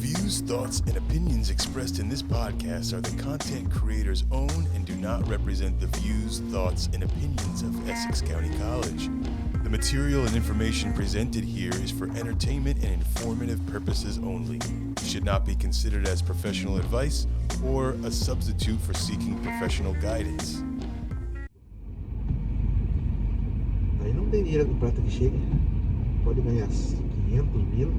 views, thoughts, and opinions expressed in this podcast are the content creator's own and do not represent the views, thoughts, and opinions of Essex County College. The material and information presented here is for entertainment and informative purposes only. It should not be considered as professional advice or a substitute for seeking professional guidance. Aí não tem dinheiro com prata que chega. Pode ganhar 500 mil.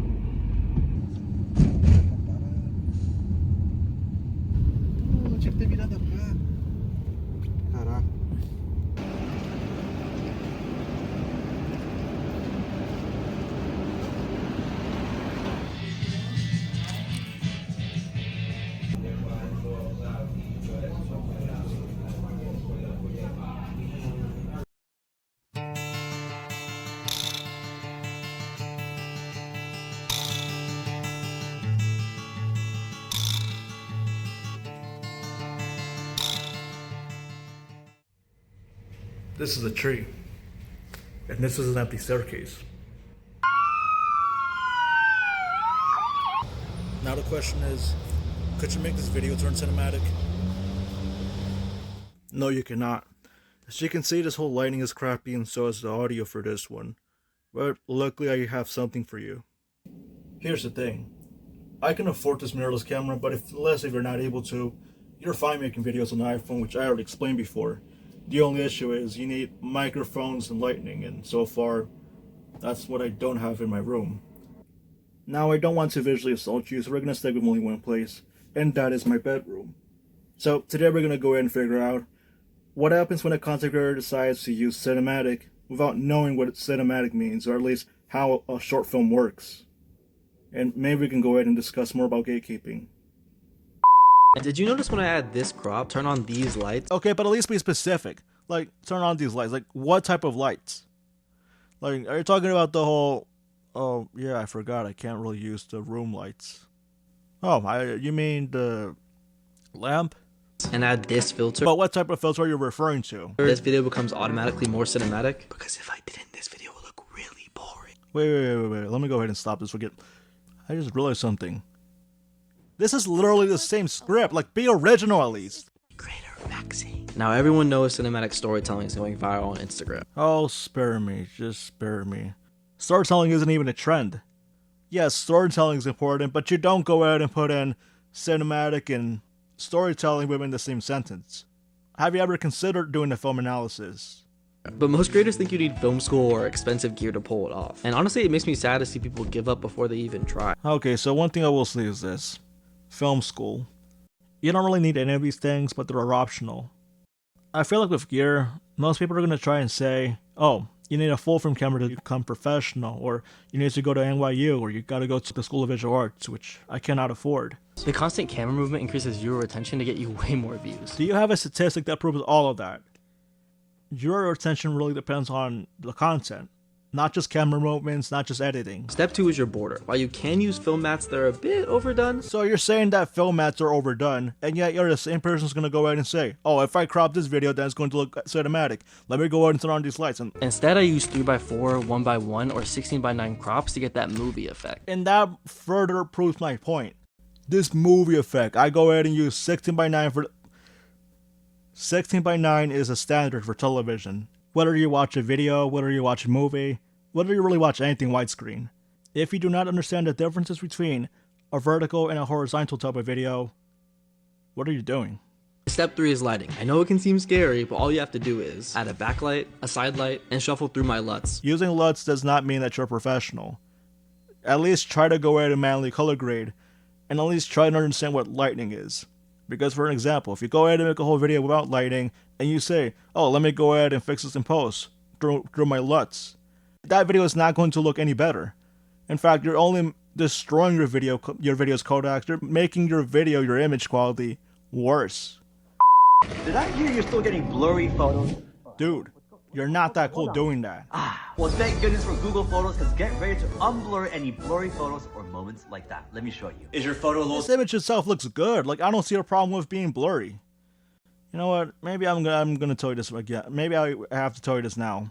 Não tinha que ter virado cá. Caraca. This is a tree, and this is an empty staircase. Now the question is, could you make this video turn cinematic? No, you cannot. As you can see, this whole lighting is crappy, and so is the audio for this one. But luckily I have something for you. Here's the thing. I can afford this mirrorless camera, but if you're not able to, you're fine making videos on the iPhone, which I already explained before. The only issue is you need microphones and lighting, and so far, that's what I don't have in my room. Now, I don't want to visually assault you, so we're going to stick with only one place, and that is my bedroom. So, today we're going to go ahead and figure out what happens when a content creator decides to use cinematic without knowing what cinematic means, or at least how a short film works. And maybe we can go ahead and discuss more about gatekeeping. Did you notice when I add this crop, turn on these lights? Okay, but at least be specific. Like, turn on these lights. Like, what type of lights? Like, are you talking about the whole... Oh, yeah, I forgot. I can't really use the room lights. Oh, you mean the lamp? And add this filter. But what type of filter are you referring to? This video becomes automatically more cinematic. Because if I didn't, this video would look really boring. Wait. Let me go ahead and stop this. I just realized something. This is literally the same script. Like, be original at least. Creator Maxi. Now everyone knows cinematic storytelling is going viral on Instagram. Oh, spare me. Just spare me. Storytelling isn't even a trend. Yes, storytelling is important, but you don't go out and put in cinematic and storytelling within the same sentence. Have you ever considered doing a film analysis? But most creators think you need film school or expensive gear to pull it off. And honestly, it makes me sad to see people give up before they even try. Okay, so one thing I will say is this. Film school. You don't really need any of these things, but they're optional. I feel like with gear, most people are going to try and say, oh, you need a full frame camera to become professional, or you need to go to NYU, or you got to go to the School of Visual Arts, which I cannot afford. The constant camera movement increases viewer retention to get you way more views. Do you have a statistic that proves all of that? Your retention really depends on the content. Not just camera movements, not just editing. Step 2 is your border. While you can use film mats that are a bit overdone. So you're saying that film mats are overdone, and yet you're the same person who's going to go ahead and say, oh, if I crop this video, then it's going to look cinematic. Let me go ahead and turn on these lights. And instead, I use 3x4, 1x1, or 16x9 crops to get that movie effect. And that further proves my point. This movie effect, I go ahead and use 16x9 for... 16x9 is a standard for television. Whether you watch a video, whether you watch a movie, whether you really watch anything widescreen. If you do not understand the differences between a vertical and a horizontal type of video, what are you doing? Step 3 is lighting. I know it can seem scary, but all you have to do is add a backlight, a side light, and shuffle through my LUTs. Using LUTs does not mean that you're a professional. At least try to go ahead and manually color grade, and at least try to understand what lighting is. Because for an example, if you go ahead and make a whole video without lighting, and you say, oh, let me go ahead and fix this in post through my LUTs, that video is not going to look any better. In fact, you're only destroying your video's codecs. You're making your image quality worse. Did I hear you're still getting blurry photos? Dude, you're not that cool doing that. Well, thank goodness for Google Photos, because get ready to unblur any blurry photos or moments like that. Let me show you. Is your photo a little... This image itself looks good. Like, I don't see a problem with being blurry. You know what? Maybe I'm gonna tell you this again. Maybe I have to tell you this now.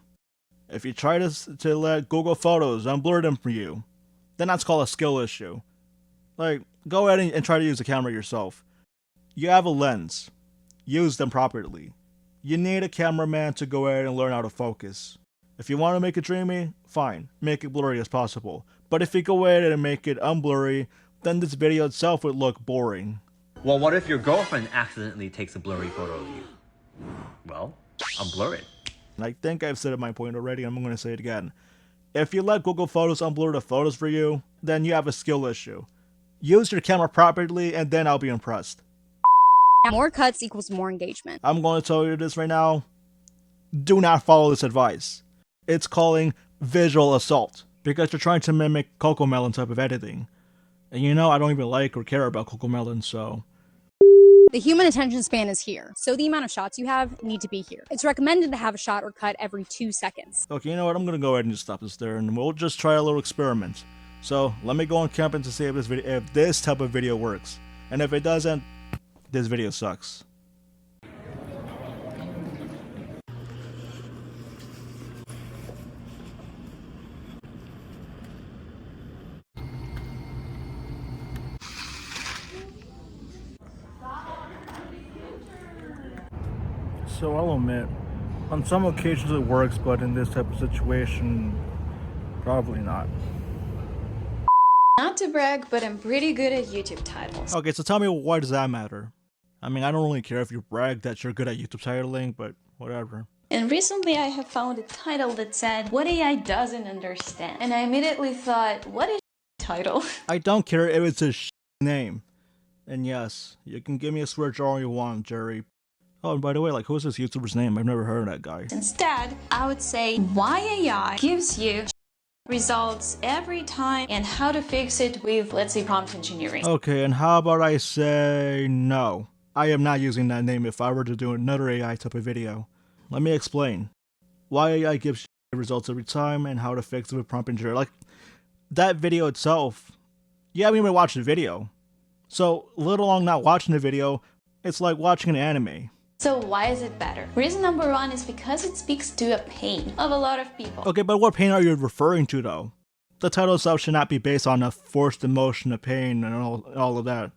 If you try to let Google Photos unblur them for you, then that's called a skill issue. Like, go ahead and try to use the camera yourself. You have a lens. Use them properly. You need a cameraman to go ahead and learn how to focus. If you want to make it dreamy, fine. Make it blurry as possible. But if you go ahead and make it unblurry, then this video itself would look boring. Well, what if your girlfriend accidentally takes a blurry photo of you? Well, unblur it. And I think I've said my point already, and I'm going to say it again. If you let Google Photos unblur the photos for you, then you have a skill issue. Use your camera properly, and then I'll be impressed. More cuts equals more engagement. I'm going to tell you this right now. Do not follow this advice. It's calling visual assault, because you're trying to mimic CoComelon type of editing. And you know, I don't even like or care about CoComelon, so... The human attention span is here, so the amount of shots you have need to be here. It's recommended to have a shot or cut every 2 seconds. Okay, you know what? I'm going to go ahead and just stop this there, and we'll just try a little experiment. So, let me go on camping to see if this type of video works. And if it doesn't, this video sucks. So I'll admit, on some occasions it works, but in this type of situation, probably not. Not to brag, but I'm pretty good at YouTube titles. Okay, so tell me, why does that matter? I mean, I don't really care if you brag that you're good at YouTube titling, but whatever. And recently I have found a title that said, "What AI doesn't understand." And I immediately thought, what is title? I don't care if it's a name. And yes, you can give me a swear jar all you want, Jerry. Oh, and by the way, like, who's this YouTuber's name? I've never heard of that guy. Instead, I would say why AI gives you results every time and how to fix it with, let's say, prompt engineering. Okay, and how about I say no? I am not using that name if I were to do another AI type of video. Let me explain. Why AI gives results every time and how to fix it with prompt engineering. Like, that video itself, you haven't even watched the video. So, let alone not watching the video, it's like watching an anime. So why is it better? Reason number one is because it speaks to a pain of a lot of people. Okay, but what pain are you referring to, though? The title itself should not be based on a forced emotion of pain and all of that.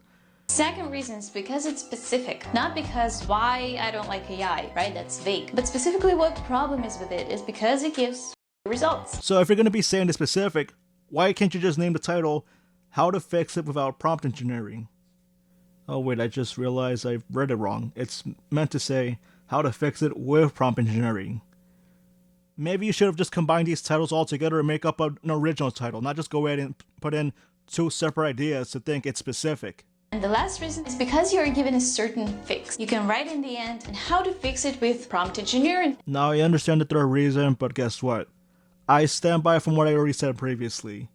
Second reason is because it's specific, not because why I don't like AI, right? That's vague. But specifically what the problem is with it is because it gives results. So if you're going to be saying the specific, why can't you just name the title, How to Fix It Without Prompt Engineering? Oh wait, I just realized I read it wrong. It's meant to say, How to Fix It with Prompt Engineering. Maybe you should have just combined these titles all together and make up an original title, not just go ahead and put in two separate ideas to think it's specific. And the last reason is because you are given a certain fix. You can write in the end and how to fix it with prompt engineering. Now I understand the third reason, but guess what? I stand by from what I already said previously.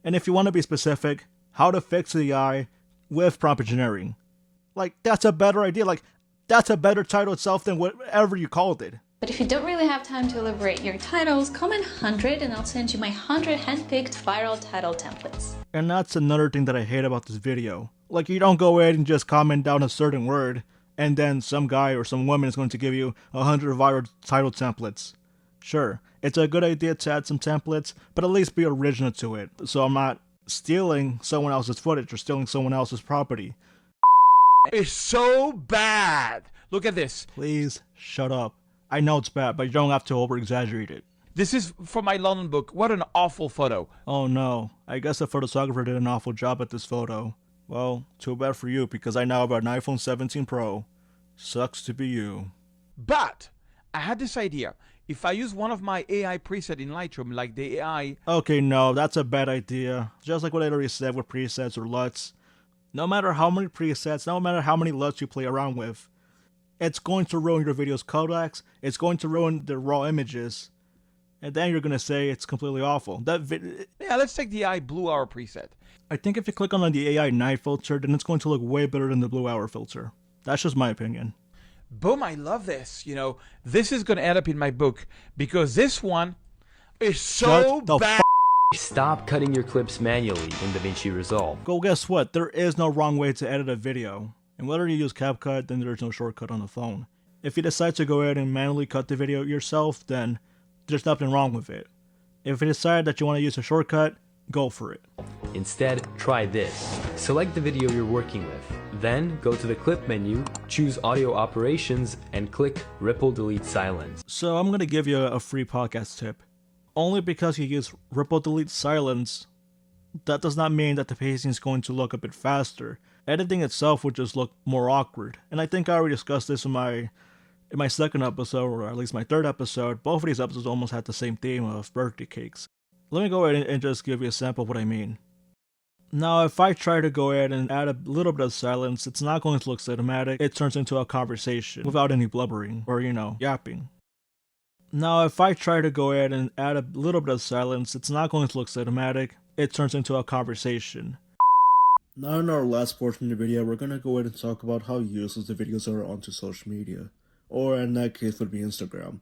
And if you want to be specific, how to fix the AI with prompt engineering. Like, that's a better idea. Like, that's a better title itself than whatever you called it. But if you don't really have time to elaborate your titles, comment 100 and I'll send you my 100 handpicked viral title templates. And that's another thing that I hate about this video. Like, you don't go ahead and just comment down a certain word, and then some guy or some woman is going to give you 100 viral title templates. Sure, it's a good idea to add some templates, but at least be original to it, so I'm not stealing someone else's footage or stealing someone else's property. It's so bad. Look at this. Please, shut up. I know it's bad, but you don't have to over-exaggerate it. This is for my London book. What an awful photo. Oh no, I guess the photographer did an awful job at this photo. Well, too bad for you, because I now have an iPhone 17 Pro. Sucks to be you. But I had this idea. If I use one of my AI preset in Lightroom, like the AI... Okay, no, that's a bad idea. Just like what I already said with presets or LUTs. No matter how many presets, no matter how many LUTs you play around with, it's going to ruin your video's codecs, it's going to ruin the raw images, and then you're going to say it's completely awful. Yeah, let's take the AI Blue Hour preset. I think if you click on the AI night filter, then it's going to look way better than the Blue Hour filter. That's just my opinion. Boom, I love this. You know, this is going to end up in my book because this one is so bad. Stop cutting your clips manually in DaVinci Resolve. Well, guess what? There is no wrong way to edit a video. And whether you use CapCut, then there's no shortcut on the phone. If you decide to go ahead and manually cut the video yourself, then there's nothing wrong with it. If you decide that you want to use a shortcut, go for it. Instead, try this. Select the video you're working with. Then go to the clip menu, choose audio operations, and click Ripple Delete Silence. So I'm going to give you a free podcast tip. Only because you use Ripple Delete Silence, that does not mean that the pacing is going to look a bit faster. Editing itself would just look more awkward. And I think I already discussed this in my second episode, or at least my third episode. Both of these episodes almost had the same theme of birthday cakes. Let me go ahead and just give you a sample of what I mean. Now, if I try to go ahead and add a little bit of silence, it's not going to look cinematic. It turns into a conversation without any blubbering or, yapping. Now, if I try to go ahead and add a little bit of silence, it's not going to look cinematic. It turns into a conversation. Now, in our last portion of the video, we're going to go ahead and talk about how useless the videos are onto social media, or in that case would be Instagram.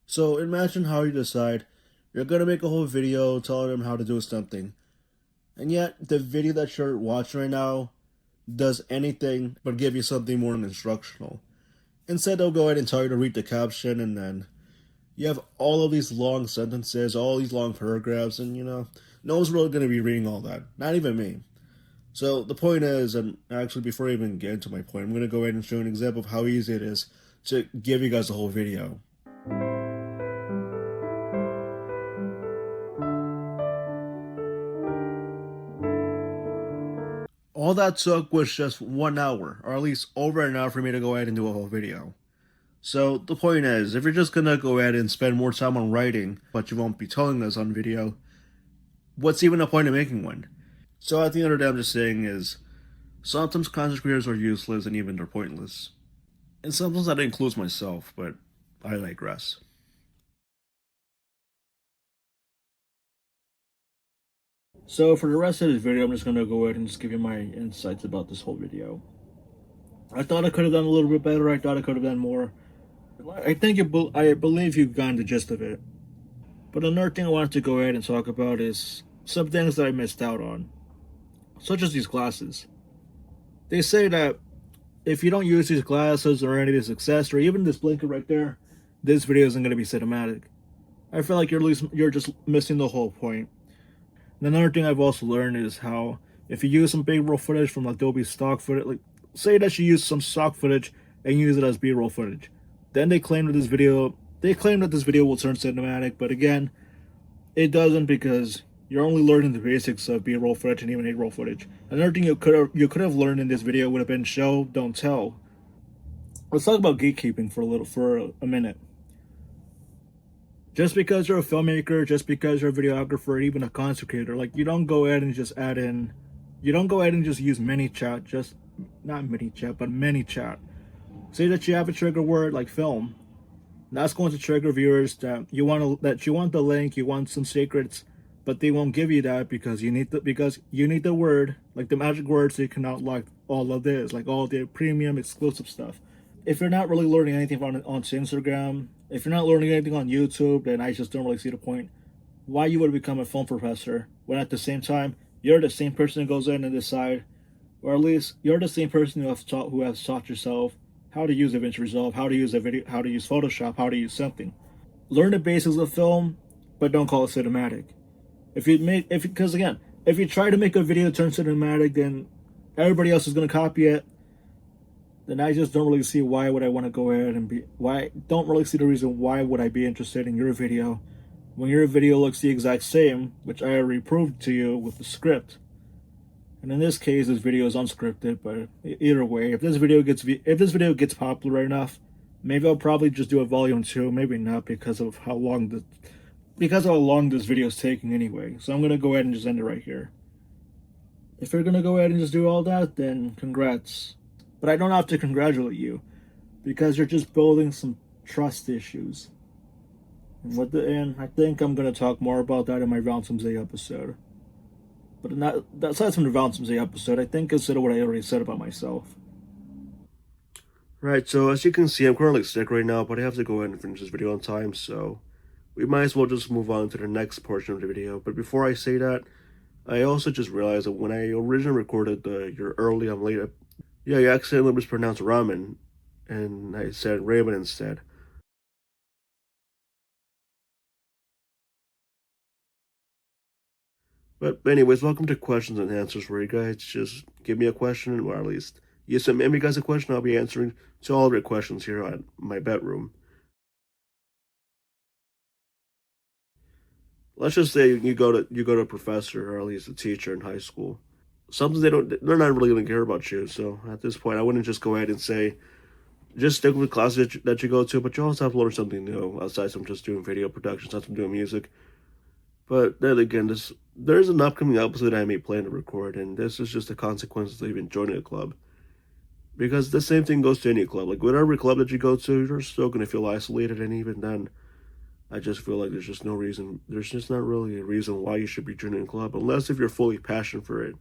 So, imagine how you decide you're going to make a whole video telling them how to do something, and yet the video that you're watching right now does anything but give you something more than instructional. Instead, they'll go ahead and tell you to read the caption, and then you have all of these long sentences, all these long paragraphs, and no one's really going to be reading all that. Not even me. So the point is, and actually before I even get into my point, I'm going to go ahead and show an example of how easy it is to give you guys the whole video. All that took was just 1 hour, or at least over an hour for me to go ahead and do a whole video. So the point is, if you're just going to go ahead and spend more time on writing, but you won't be telling us on video, what's even the point of making one? So at the end of the day, I'm just saying is, sometimes content creators are useless and even they're pointless. And sometimes that includes myself, but I digress. So for the rest of this video, I'm just going to go ahead and just give you my insights about this whole video. I thought I could have done a little bit better. I thought I could have done more. I believe you've gotten the gist of it. But another thing I wanted to go ahead and talk about is some things that I missed out on, such as these glasses. They say that if you don't use these glasses or any of this accessory, or even this blinker right there, this video isn't going to be cinematic. I feel like you're just missing the whole point. And another thing I've also learned is how if you use some B-roll footage from Adobe stock footage, like say that you use some stock footage and use it as B-roll footage, then they claim that this video will turn cinematic, but again, it doesn't, because you're only learning the basics of B-roll footage and even A-roll footage. Another thing you could have learned in this video would have been show, don't tell. Let's talk about gatekeeping for a minute. Just because you're a filmmaker, just because you're a videographer, even a content creator, like you don't go ahead and just use ManyChat, not ManyChat, but ManyChat. Say that you have a trigger word like film. That's going to trigger viewers that you want the link, you want some secrets, but they won't give you that because you need the word, like the magic word, so you can unlock all of this, like all the premium exclusive stuff. If you're not really learning anything on Instagram, if you're not learning anything on YouTube, then I just don't really see the point why you would become a film professor when at the same time you're the same person who goes in and decide, or at least you're the same person who has taught yourself how to use DaVinci Resolve, how to use a video, how to use Photoshop, how to use something. Learn the basics of film, but don't call it cinematic. If you try to make a video turn cinematic, then everybody else is going to copy it. Then I just don't really see why would I want to go ahead and don't really see the reason why would I be interested in your video when your video looks the exact same, which I already proved to you with the script. And in this case, this video is unscripted, but either way, if this video gets popular enough, maybe I'll probably just do a volume 2, maybe not, because of how long this video is taking anyway. So I'm going to go ahead and just end it right here. If you're going to go ahead and just do all that, then congrats. But I don't have to congratulate you, because you're just building some trust issues. And I think I'm going to talk more about that in my Valentine's Day episode. But aside from the Valentine's Day episode, I think consider what I already said about myself. Right, so as you can see, I'm currently sick right now, but I have to go ahead and finish this video on time, so we might as well just move on to the next portion of the video. But before I say that, I also just realized that when I originally recorded the "You're early, I'm late," I accidentally mispronounced ramen, and I said ramen instead. But anyways, welcome to questions and answers, where you guys just give me a question, or at least you send me guys a question. I'll be answering to all of your questions here at my bedroom. Let's just say you go to a professor, or at least a teacher in high school. Something they're not really going to care about you. So at this point, I wouldn't just go ahead and say just stick with the classes that you go to, but you also have to learn something new aside from just doing video production, aside from doing music. But then again, there's an upcoming episode I may plan to record, and this is just the consequences of even joining a club. Because the same thing goes to any club. Like, whatever club that you go to, you're still going to feel isolated, and even then, I just feel like there's just no reason, there's just not really a reason why you should be joining a club, unless if you're fully passionate for it.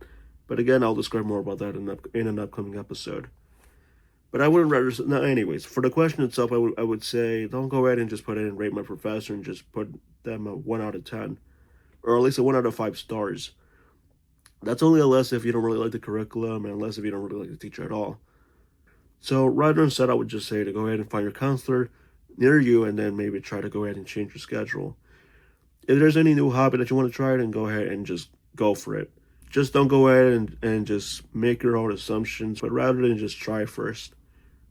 But again, I'll describe more about that in an upcoming episode. But I wouldn't rather, no, anyways, for the question itself, I would say, don't go ahead and just put it in rate my professor and just put them a 1 out of 10. Or at least a 1 out of 5 stars. That's only a less if you don't really like the curriculum, and less if you don't really like the teacher at all. So rather instead, I would just say to go ahead and find your counselor near you, and then maybe try to go ahead and change your schedule. If there's any new hobby that you want to try, then go ahead and just go for it. Just don't go ahead and just make your own assumptions, but rather than just try first.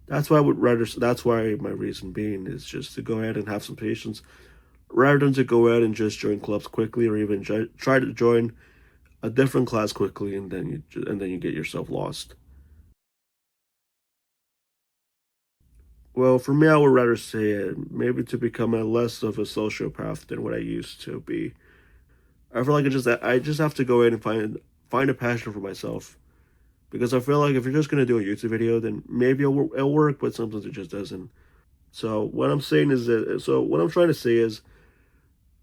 That's why my reason being is just to go ahead and have some patience, rather than to go ahead and just join clubs quickly, or even try to join a different class quickly, and then you get yourself lost. Well, for me, I would rather say maybe to become a less of a sociopath than what I used to be. I feel like I just have to go ahead and find a passion for myself, because I feel like if you're just gonna do a YouTube video, then maybe it'll work, but sometimes it just doesn't. So what I'm trying to say is,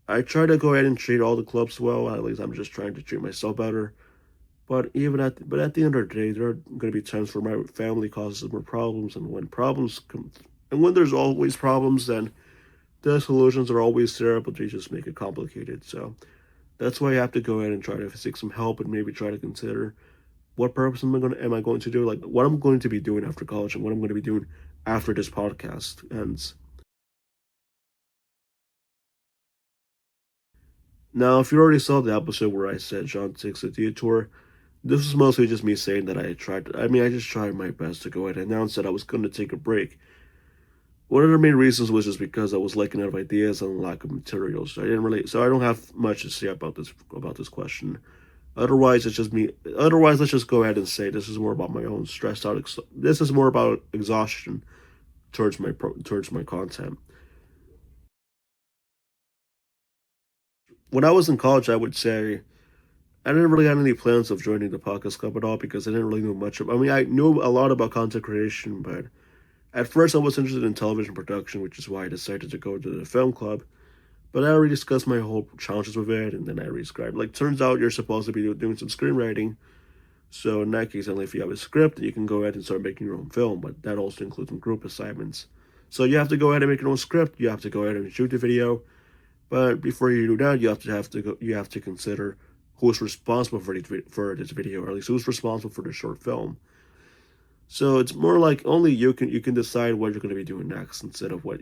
I try to go ahead and treat all the clubs well. At least I'm just trying to treat myself better. But at the end of the day, there are going to be times where my family causes more problems, and when there's always problems, then the solutions are always there, but they just make it complicated. So that's why I have to go ahead and try to seek some help, and maybe try to consider what purpose am I going to do, like what I'm going to be doing after college, and what I'm going to be doing after this podcast ends. Now, if you already saw the episode where I said Jon takes a detour, this was mostly just me saying that I just tried my best to go ahead and announce that I was going to take a break. One of the main reasons was just because I was lacking out of ideas and lack of materials. So I don't have much to say about this question. Otherwise, let's just go ahead and say this is more about my own stressed out. This is more about exhaustion towards my content. When I was in college, I would say I didn't really have any plans of joining the podcast club at all, because I didn't really know much I knew a lot about content creation, but at first I was interested in television production, which is why I decided to go to the film club. But I already discussed my whole challenges with it, and then I described, like, turns out you're supposed to be doing some screenwriting. So in that case, only if you have a script, you can go ahead and start making your own film, but that also includes some group assignments. So you have to go ahead and make your own script, you have to go ahead and shoot the video, but before you do that, you have to consider who's responsible for this video, or at least who's responsible for the short film. So it's more like only you can decide what you're going to be doing next, instead of what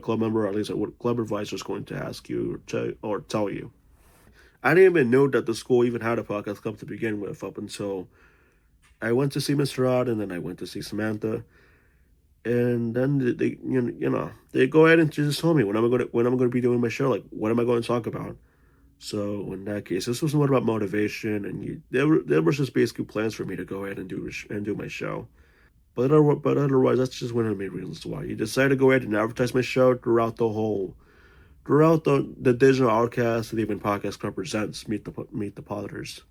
club member, or at least what club advisor is going to ask you or tell you. I didn't even know that the school even had a podcast club to begin with, up until I went to see Mr. Odd, and then I went to see Samantha, and then they go ahead and just tell me when I'm going to be doing my show, like what am I going to talk about. So in that case, this was more about motivation, and there was just basically plans for me to go ahead and do my show. But otherwise, that's just one of the main reasons why you decided to go ahead and advertise my show throughout the digital outcast, and even podcast club presents Meet the Potters.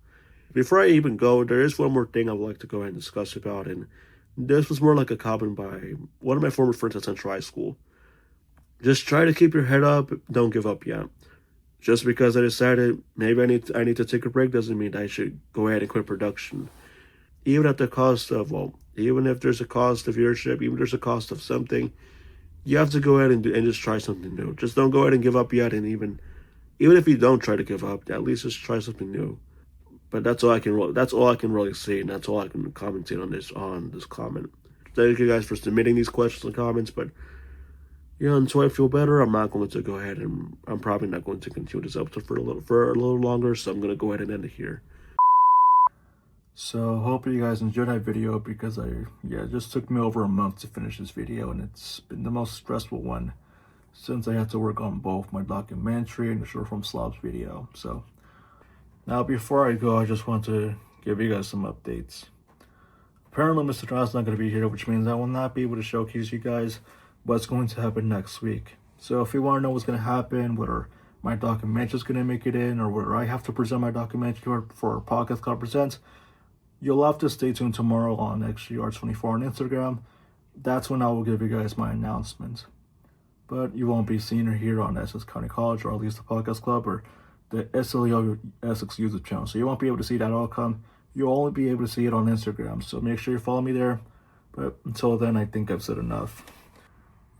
Before I even go, there is one more thing I would like to go ahead and discuss about, and this was more like a comment by one of my former friends at Central High School. Just try to keep your head up. Don't give up yet. Just because I decided maybe I need to take a break doesn't mean I should go ahead and quit production. Even at the cost of, even if there's a cost of viewership, even if there's a cost of something, you have to go ahead and just try something new. Just don't go ahead and give up yet, and even if you don't try to give up, at least just try something new. But that's all I can really say, and that's all I can commentate on this comment. Thank you guys for submitting these questions and comments, but Yeah, until I feel better, I'm not going to go ahead and I'm probably not going to continue this episode for a little longer, so I'm going to go ahead and end it here. So hope you guys enjoyed that video, because it just took me over a month to finish this video, and it's been the most stressful one since I had to work on both my documentary and the short form SLAOs video. So now before I go, I just want to give you guys some updates. Apparently Mr. John's not going to be here, which means I will not be able to showcase you guys what's going to happen next week. So if you want to know what's going to happen, whether my documentary is going to make it in, or whether I have to present my documentary for Podcast Club Presents, you'll have to stay tuned tomorrow on XGR24 on Instagram. That's when I will give you guys my announcement. But you won't be seeing her here on Essex County College, or at least the Podcast Club, or the SLAOESSEX YouTube channel. So you won't be able to see that outcome. You'll only be able to see it on Instagram. So make sure you follow me there. But until then, I think I've said enough.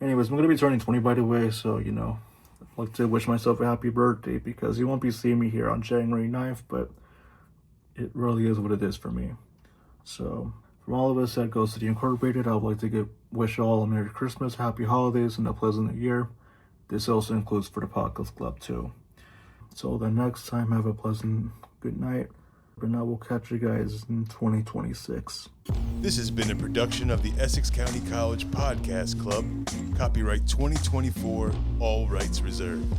Anyways, I'm going to be turning 20, by the way, so, I'd like to wish myself a happy birthday, because you won't be seeing me here on January 9th, but it really is what it is for me. So, from all of us that goes to the Incorporated, I would like to wish you all a Merry Christmas, Happy Holidays, and a pleasant New Year. This also includes for the Podcast Club, too. So, then next time, have a pleasant good night. And I will catch you guys in 2026. This has been a production of the Essex County College Podcast Club. Copyright 2024, all rights reserved.